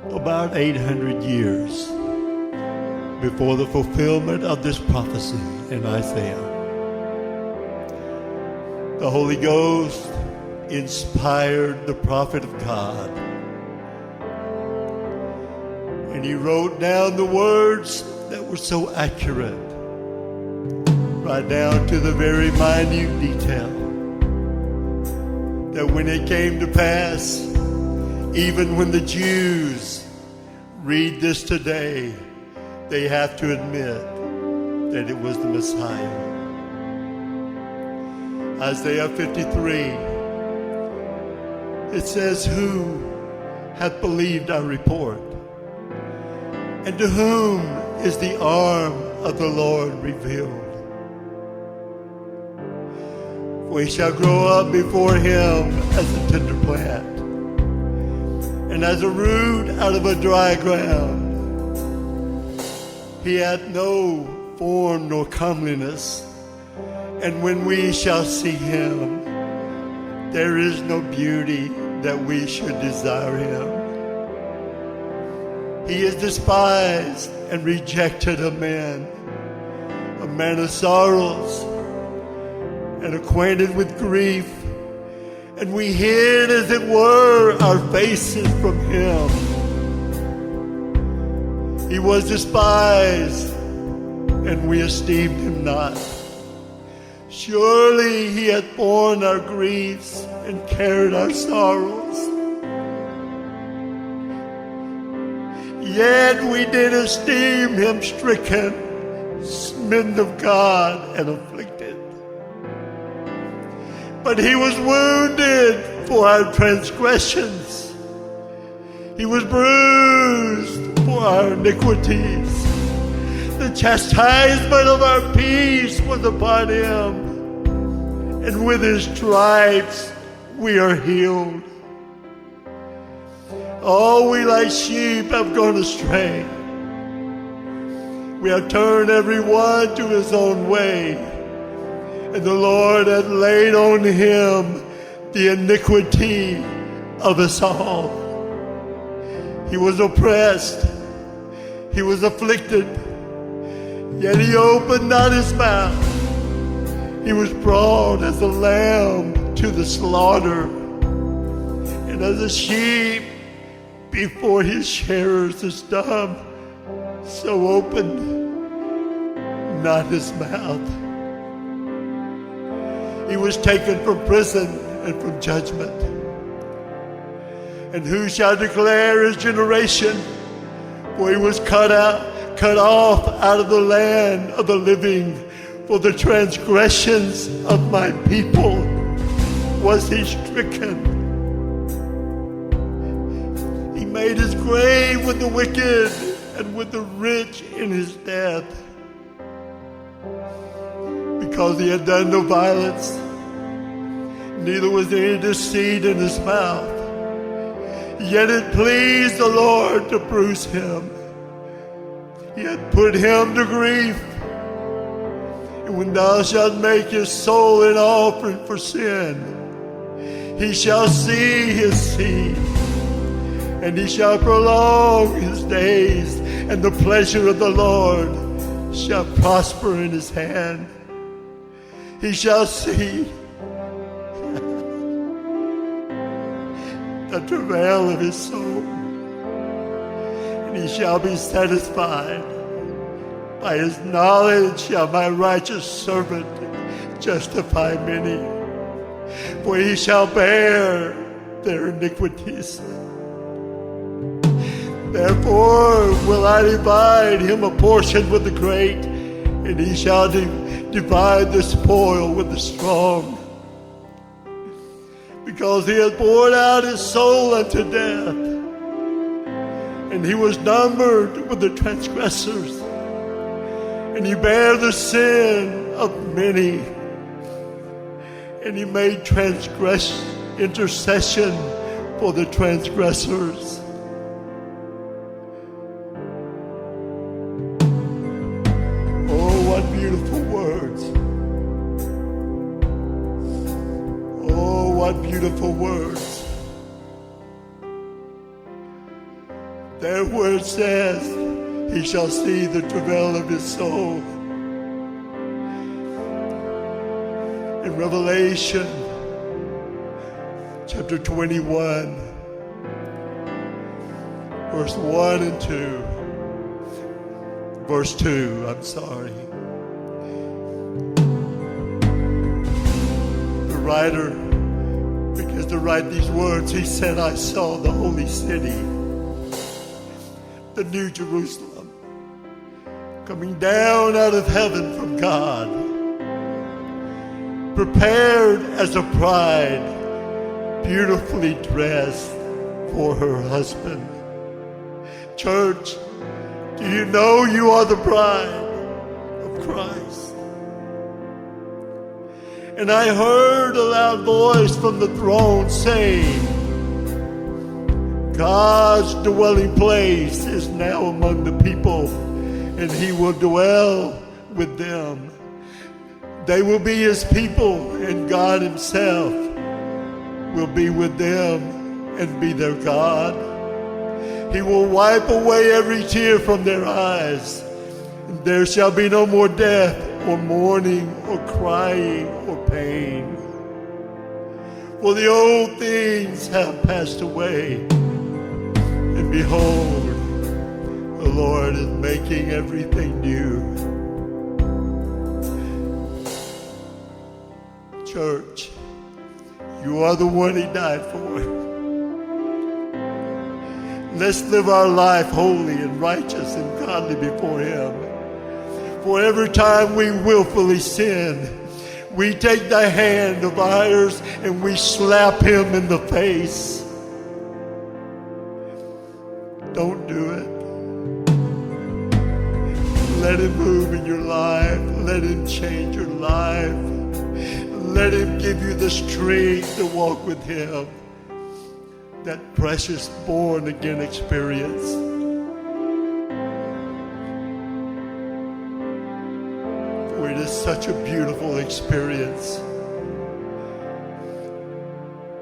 About 800 years before the fulfillment of this prophecy in Isaiah, the Holy Ghost inspired the prophet of God, and he wrote down the words that were so accurate, right down to the very minute detail, that when it came to pass, even when the Jews read this today, they have to admit that it was the Messiah. Isaiah 53, it says, "Who hath believed our report? And to whom is the arm of the Lord revealed? For he shall grow up before him as a tender plant, and as a root out of a dry ground. He hath no form nor comeliness, and when we shall see him, there is no beauty that we should desire him. He is despised and rejected of men, a man of sorrows and acquainted with grief, and we hid, as it were, our faces from him. He was despised, and we esteemed him not. Surely he hath borne our griefs and carried our sorrows. Yet we did esteem him stricken, smitten of God, and afflicted. But he was wounded for our transgressions. He was bruised for our iniquities. The chastisement of our peace was upon him, and with his stripes we are healed. All we like sheep have gone astray. We have turned every one to his own way, and the Lord hath laid on him the iniquity of us all. He was oppressed, he was afflicted, yet he opened not his mouth. He was brought as a lamb to the slaughter, and as a sheep before his shearers is dumb, so opened not his mouth. He was taken from prison and from judgment. And who shall declare his generation? For he was cut off out of the land of the living. For the transgressions of my people was he stricken. He made his grave with the wicked and with the rich in his death, because he had done no violence, neither was there any deceit in his mouth. Yet it pleased the Lord to bruise him. He had put him to grief. And when thou shalt make his soul an offering for sin, he shall see his seed, and he shall prolong his days, and the pleasure of the Lord shall prosper in his hand. He shall see the travail of his soul, and he shall be satisfied. By his knowledge shall my righteous servant justify many, for he shall bear their iniquities. Therefore will I divide him a portion with the great, and he shall divide the spoil with the strong. Because he hath poured out his soul unto death, and he was numbered with the transgressors, and he bare the sin of many, and he made intercession for the transgressors. Oh, what beautiful words. Oh, what beautiful words. There where it says, he shall see the travail of his soul. In Revelation chapter 21, verse 1 and 2. Verse 2, I'm sorry. The writer begins to write these words. He said, I saw the holy city, the New Jerusalem, coming down out of heaven from God, prepared as a bride, beautifully dressed for her husband. Church, do you know you are the bride of Christ? And I heard a loud voice from the throne saying, God's dwelling place is now among the people, and he will dwell with them. They will be his people, and God himself will be with them and be their God. He will wipe away every tear from their eyes. And there shall be no more death, or mourning, or crying, or pain. For the old things have passed away. And behold, the Lord is making everything new. Church, you are the one he died for. Let's live our life holy and righteous and godly before him. For every time we willfully sin, we take the hand of ours and we slap him in the face. Don't do it. Let him move in your life. Let him change your life. Let him give you the strength to walk with him. That precious born again experience. For it is such a beautiful experience.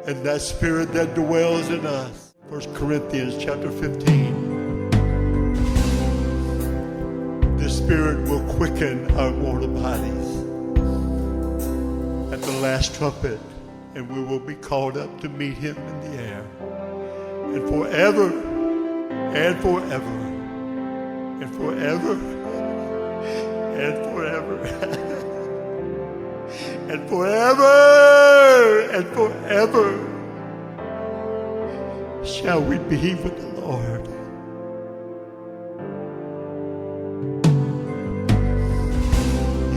And that spirit that dwells in us. 1 Corinthians chapter 15. The spirit will quicken our mortal bodies at the last trumpet, and we will be called up to meet him in the air. And forever, and forever, and forever, and forever, and forever, and forever shall we be with the Lord.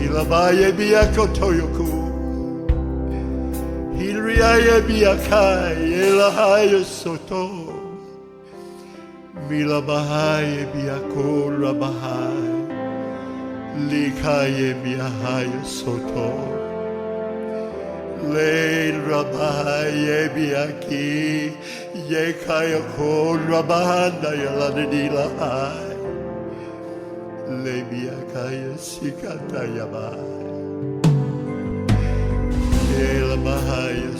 Ilabaye biakotoyoku. Hilriaya biakai, elahaya soto. Mila bahaya biakol rabahai. Likaya biahaya soto. Leil rabahaya biaki. Yekaya kol rabahanda yaladilahai. Lebiakaya sikata yabai. El Mahaya